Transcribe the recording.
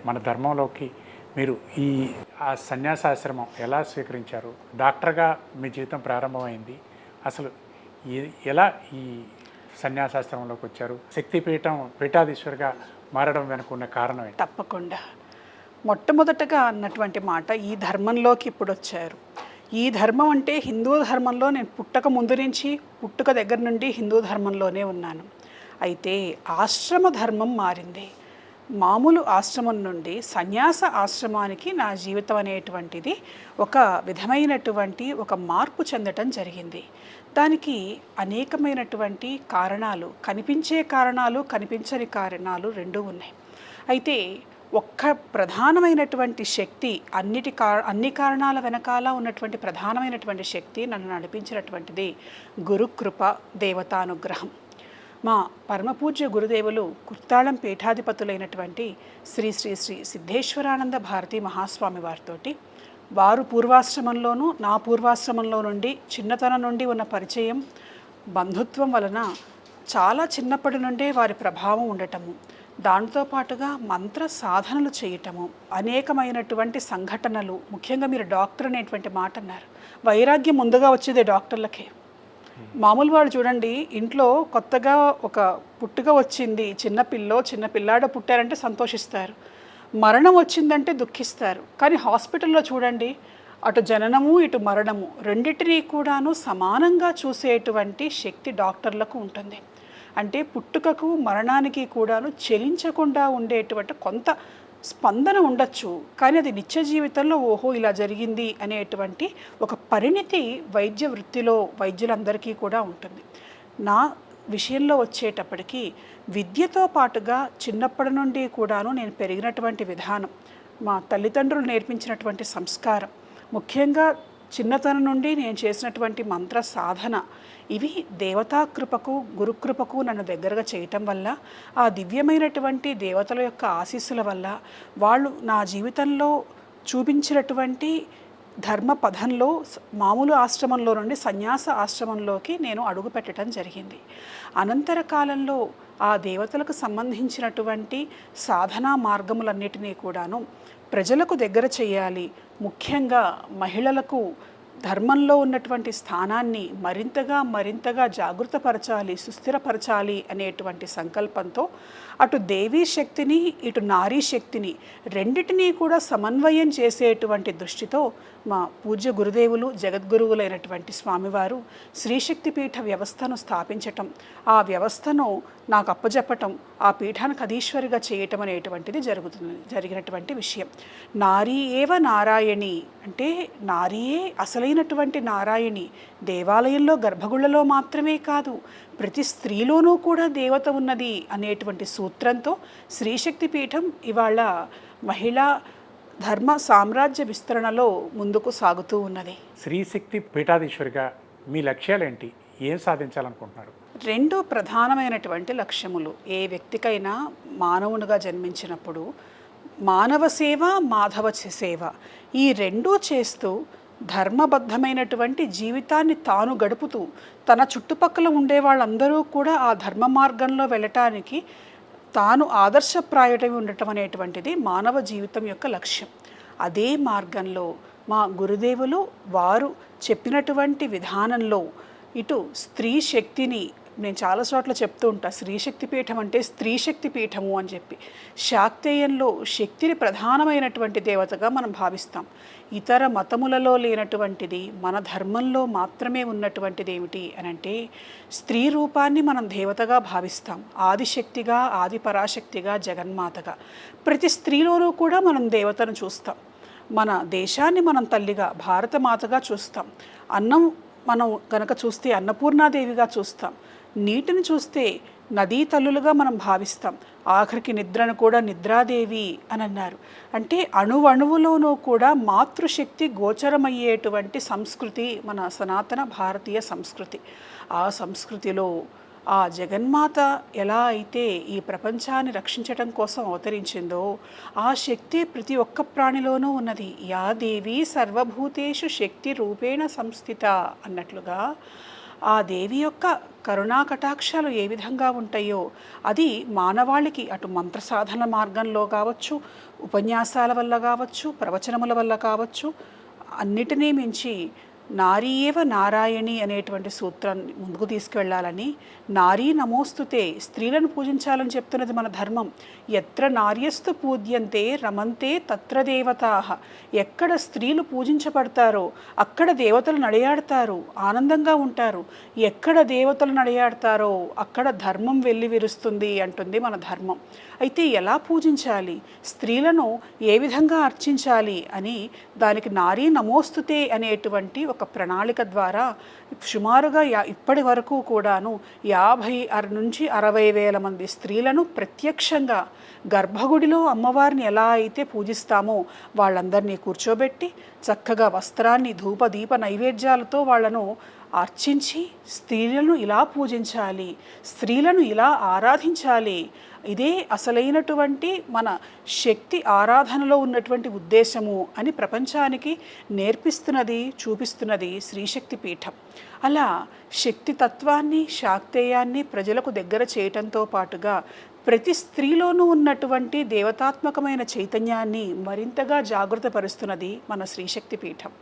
మన ధర్మంలోకి మీరు ఈ సన్యాసాశ్రమం ఎలా స్వీకరించారు? డాక్టర్గా మీ జీవితం ప్రారంభమైంది. అసలు ఎలా ఈ సన్యాసాశ్రమంలోకి వచ్చారు? శక్తిపీఠం పీఠాధీశ్వరిగా మారడం వెనుక ఉన్న కారణం ఏంటి? తప్పకుండా. మొట్టమొదటగా అన్నటువంటి మాట, ఈ ధర్మంలోకి ఇప్పుడు వచ్చారు. ఈ ధర్మం అంటే హిందూ ధర్మంలో నేను పుట్టక ముందు నుంచి, పుట్టుక దగ్గర నుండి హిందూ ధర్మంలోనే ఉన్నాను. అయితే ఆశ్రమ ధర్మం మారింది. మామూలు ఆశ్రమం నుండి సన్యాస ఆశ్రమానికి నా జీవితం అనేటువంటిది ఒక విధమైనటువంటి ఒక మార్పు చెందటం జరిగింది. దానికి అనేకమైనటువంటి కారణాలు, కనిపించే కారణాలు, కనిపించని కారణాలు రెండూ ఉన్నాయి. అయితే ఒక్క ప్రధానమైనటువంటి శక్తి, అన్ని కారణాల వెనకాల ఉన్నటువంటి ప్రధానమైనటువంటి శక్తి నన్ను నడిపించినటువంటిది గురుకృప, దేవతానుగ్రహం. మా పరమపూజ్య గురుదేవులు కుర్తాళం పీఠాధిపతులైనటువంటి శ్రీ శ్రీ శ్రీ సిద్ధేశ్వరానంద భారతీ మహాస్వామి వారితోటి, వారు పూర్వాశ్రమంలోనూ నా పూర్వాశ్రమంలో నుండి చిన్నతనం నుండి ఉన్న పరిచయం, బంధుత్వం వలన చాలా చిన్నప్పటి నుండే వారి ప్రభావం ఉండటము, దాంతో పాటుగా మంత్ర సాధనలు చేయటము, అనేకమైనటువంటి సంఘటనలు, ముఖ్యంగా మీరు డాక్టర్ అనేటువంటి మాట అన్నారు. వైరాగ్యం ముందుగా వచ్చేదే డాక్టర్లకే. మామూలు వాళ్ళు చూడండి, ఇంట్లో కొత్తగా ఒక పుట్టుక వచ్చింది, చిన్న పిల్లాడో పుట్టారంటే సంతోషిస్తారు, మరణం వచ్చిందంటే దుఃఖిస్తారు. కానీ హాస్పిటల్లో చూడండి, అటు జననము ఇటు మరణము రెండింటినీ కూడాను సమానంగా చూసేటువంటి శక్తి డాక్టర్లకు ఉంటుంది. అంటే పుట్టుకకు మరణానికి కూడాను చెలించకుండా ఉండేటువంటి కొంత స్పందన ఉండొచ్చు, కానీ అది నిత్య జీవితంలో ఓహో ఇలా జరిగింది అనేటువంటి ఒక పరిణితి వైద్య వృత్తిలో వైద్యులందరికీ కూడా ఉంటుంది. నా విషయంలో వచ్చేటప్పటికి విద్యతో పాటుగా చిన్నప్పటి నుండి కూడాను నేను పెరిగినటువంటి విధానం, మా తల్లిదండ్రులు నేర్పించినటువంటి సంస్కారం, ముఖ్యంగా చిన్నతనం నుండి నేను చేసినటువంటి మంత్ర సాధన, ఇవి దేవతాకృపకు, గురుకృపకు నన్ను దగ్గరగా చేయటం వల్ల, ఆ దివ్యమైనటువంటి దేవతల యొక్క ఆశీస్సుల వల్ల, వాళ్ళు నా జీవితంలో చూపించినటువంటి ధర్మ పదంలో మామూలు ఆశ్రమంలో నుండి సన్యాస ఆశ్రమంలోకి నేను అడుగు పెట్టడం జరిగింది. అనంతర కాలంలో ఆ దేవతలకు సంబంధించినటువంటి సాధనా మార్గములన్నిటినీ కూడాను ప్రజలకు దగ్గర చేయాలి, ముఖ్యంగా మహిళలకు ధర్మంలో ఉన్నటువంటి స్థానాన్ని మరింతగా జాగృతపరచాలి, సుస్థిరపరచాలి అనేటువంటి సంకల్పంతో అటు దేవీ శక్తిని, ఇటు నారీ శక్తిని రెండిటినీ కూడా సమన్వయం చేసేటువంటి దృష్టితో మా పూజ్య గురుదేవులు, జగద్గురువులైనటువంటి స్వామివారు శ్రీశక్తి పీఠ వ్యవస్థను స్థాపించటం, ఆ వ్యవస్థను నాకు అప్పజెప్పటం, ఆ పీఠానికి అధీశ్వరిగా చేయటం అనేటువంటిది జరిగినటువంటి విషయం. నారీ ఏవ నారాయణి అంటే నారీయే అసలైనటువంటి నారాయణి. దేవాలయంలో గర్భగుళ్ళలో మాత్రమే కాదు, ప్రతి స్త్రీలోనూ కూడా దేవత ఉన్నది అనేటువంటి సూత్రంతో శ్రీశక్తి పీఠం ఇవాళ మహిళా ధర్మ సామ్రాజ్య విస్తరణలో ముందుకు సాగుతూ ఉన్నది. శ్రీశక్తి పీఠాధీశ్వరిగా మీ లక్ష్యాలేంటి? ఏం సాధించాలనుకుంటున్నారు? రెండు ప్రధానమైనటువంటి లక్ష్యములు. ఏ వ్యక్తికైనా మానవునిగా జన్మించినప్పుడు మానవ సేవ, మాధవ సేవ, ఈ రెండూ చేస్తూ ధర్మబద్ధమైనటువంటి జీవితాన్ని తాను గడుపుతూ తన చుట్టుపక్కల ఉండే వాళ్ళందరూ కూడా ఆ ధర్మ మార్గంలో వెళ్ళటానికి తాను ఆదర్శప్రాయుడై ఉండటం అనేటువంటిది మానవ జీవితం యొక్క లక్ష్యం. అదే మార్గంలో మా గురుదేవులు వారు చెప్పినటువంటి విధానంలో ఇటు స్త్రీ శక్తిని, నేను చాలా చోట్ల చెప్తూ ఉంటా, శ్రీశక్తి పీఠం అంటే స్త్రీ శక్తి పీఠము అని చెప్పి. శాక్తేయంలో శక్తిని ప్రధానమైనటువంటి దేవతగా మనం భావిస్తాం. ఇతర మతములలో లేనటువంటిది మన ధర్మంలో మాత్రమే ఉన్నటువంటిది ఏమిటి అని అంటే, స్త్రీ రూపాన్ని మనం దేవతగా భావిస్తాం. ఆదిశక్తిగా, ఆది పరాశక్తిగా, జగన్మాతగా ప్రతి స్త్రీలోనూ కూడా మనం దేవతను చూస్తాం. మన దేశాన్ని మనం తల్లిగా, భారతమాతగా చూస్తాం. అన్నం మనం కనుక చూస్తే అన్నపూర్ణాదేవిగా చూస్తాం. నీటిని చూస్తే నదీ తల్లులుగా మనం భావిస్తాం. ఆఖరికి నిద్రను కూడా నిద్రాదేవి అని అన్నారు. అంటే అణువణువులోనూ కూడా మాతృశక్తి గోచరమయ్యేటువంటి సంస్కృతి మన సనాతన భారతీయ సంస్కృతి. ఆ సంస్కృతిలో ఆ జగన్మాత ఎలా అయితే ఈ ప్రపంచాన్ని రక్షించటం కోసం అవతరించిందో, ఆ శక్తి ప్రతి ఒక్క ప్రాణిలోనూ ఉన్నది. యా దేవి సర్వభూతేషు శక్తి రూపేణ సంస్థిత అన్నట్లుగా ఆ దేవి యొక్క కరుణా కటాక్షాలు ఏ విధంగా ఉంటాయో అది మానవాళికి అటు మంత్ర సాధన మార్గంలో కావచ్చు, ఉపన్యాసాల వల్ల కావచ్చు, ప్రవచనముల వల్ల కావచ్చు, అన్నిటినీ మించి నారీయేవ నారాయణి అనేటువంటి సూత్రాన్ని ముందుకు తీసుకువెళ్ళాలని, నారీ నమోస్తుతే, స్త్రీలను పూజించాలని చెప్తున్నది మన ధర్మం. ఎత్ర నార్యస్తు పూజ్యంతే రమంతే తత్ర దేవతాః. ఎక్కడ స్త్రీలు పూజించబడతారో అక్కడ దేవతలు నడియాడతారు, ఆనందంగా ఉంటారు. ఎక్కడ దేవతలు నడియాడతారో అక్కడ ధర్మం వెళ్ళి విరుస్తుంది అంటుంది మన ధర్మం. అయితే ఎలా పూజించాలి, స్త్రీలను ఏ విధంగా అర్చించాలి అని దానికి నారీ నమోస్తుతే అనేటువంటి ఒక ప్రణాళిక ద్వారా సుమారుగా ఇప్పటి వరకు కూడాను 50 నుంచి 60,000 మంది స్త్రీలను ప్రత్యక్షంగా గర్భగుడిలో అమ్మవారిని ఎలా అయితే పూజిస్తామో వాళ్ళందరినీ కూర్చోబెట్టి చక్కగా వస్త్రాన్ని ధూప దీప నైవేద్యాలతో వాళ్ళను అర్చించి స్త్రీలను ఇలా పూజించాలి, స్త్రీలను ఇలా ఆరాధించాలి, ఇదే అసలైనటువంటి మన శక్తి ఆరాధనలో ఉన్నటువంటి ఉద్దేశము అని ప్రపంచానికి నేర్పిస్తున్నది, చూపిస్తున్నది శ్రీశక్తి పీఠం. అలా శక్తి తత్వాన్ని, శాక్తేయాన్ని ప్రజలకు దగ్గర చేయటంతో పాటుగా ప్రతి స్త్రీలోనూ ఉన్నటువంటి దేవతాత్మకమైన చైతన్యాన్ని మరింతగా జాగృతపరుస్తున్నది మన శ్రీశక్తి పీఠం.